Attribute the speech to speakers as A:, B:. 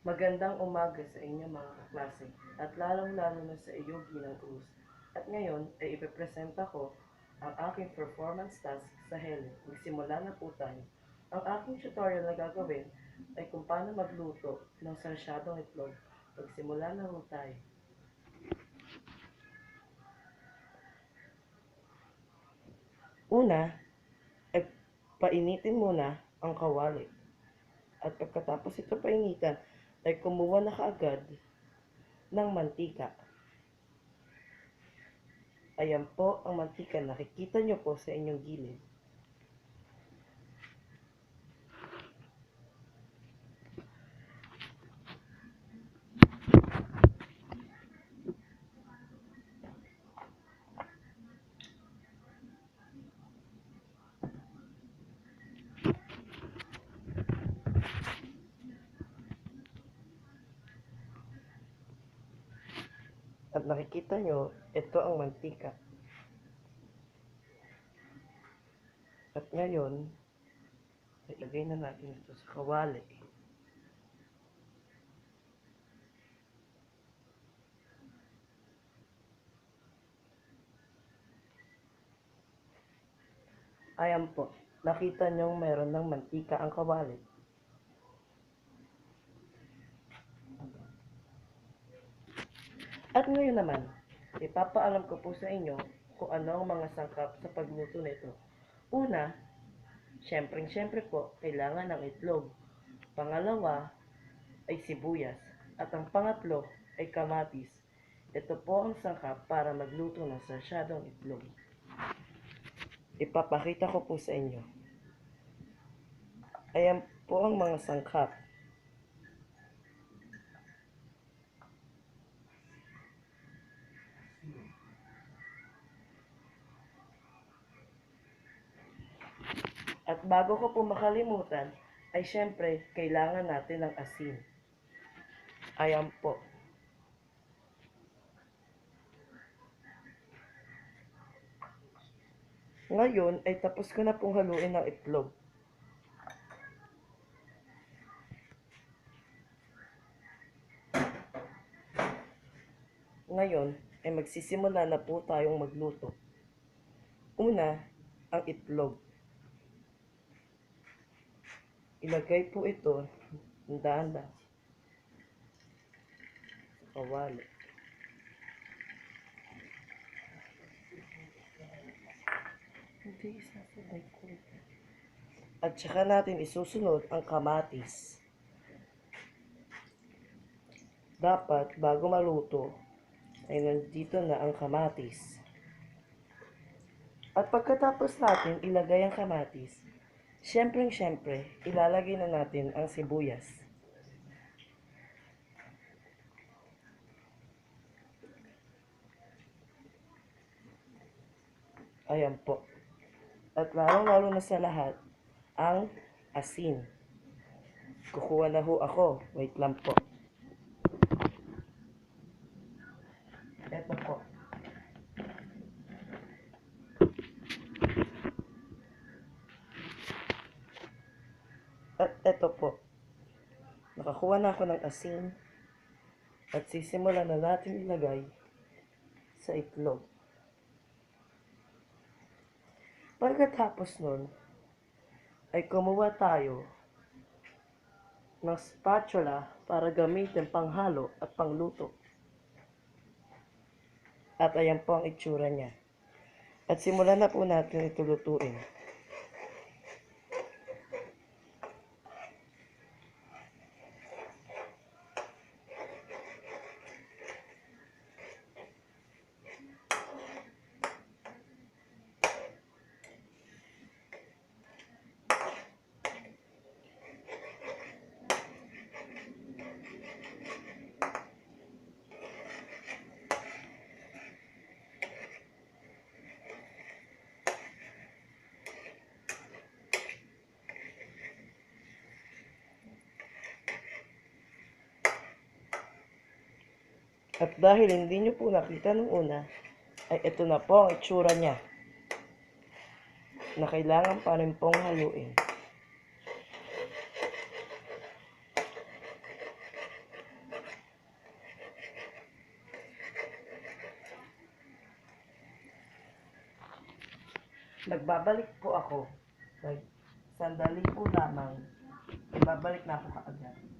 A: Magandang umaga sa inyo mga kaklase at lalong-lalo na sa iyo Ginang Cruz. At ngayon ay ipepresenta ko ang aking performance task sa Helen. Magsimula na po tayo. Ang aking tutorial na gagawin ay kung paano magluto ng sarsyadong itlog. Magsimula na po tayo. Una, ay painitin muna ang kawali. At pagkatapos ito painitan, ay kumuha na kaagad ng mantika. Ayan po ang mantika. Nakikita nyo po sa inyong gilid. At nakikita nyo, ito ang mantika. At ngayon, ilagay na natin ito sa kawali. Ayan po, nakita nyo mayroon ng mantika ang kawali. At ngayon naman, ipapaalam ko po sa inyo kung ano ang mga sangkap sa pagluto nito. Una, syempre po, kailangan ng itlog. Pangalawa ay sibuyas. At ang pangatlo ay kamatis. Ito po ang sangkap para magluto ng sarsyadong itlog. Ipapakita ko po sa inyo. Ayan po ang mga sangkap. At bago ko po makalimutan, ay syempre, kailangan natin ng asin. Ayan po. Ngayon, ay tapos ko na pong haluin ng itlog. Ngayon, ay magsisimula na po tayong magluto. Una, ang itlog. Ilagay po ito ng dahan-dahan sa kawali. Hindi, isasabay ko. At saka natin isusunod ang kamatis. Dapat, bago maluto, ay nandito na ang kamatis. At pagkatapos natin ilagay ang kamatis, syempre, ilalagay na natin ang sibuyas. Ayan po. At lalong-lalo na sa lahat, ang asin. Kukuha na ho ako. Wait lang po. Eto po. At eto po. Nakakuha na ako ng asin. At sisimulan na natin ilagay sa itlog. Pagkatapos nun, ay kumuha tayo ng spatula para gamitin panghalo at pangluto. At ayan po ang itsura niya. At simulan na po natin ito lutuin. At dahil hindi nyo po nakita nung una, ay ito na po ang itsura niya na kailangan pa rin pong haluin. Nagbabalik po ako. Sandali po lamang. Ibabalik na ako kaagad.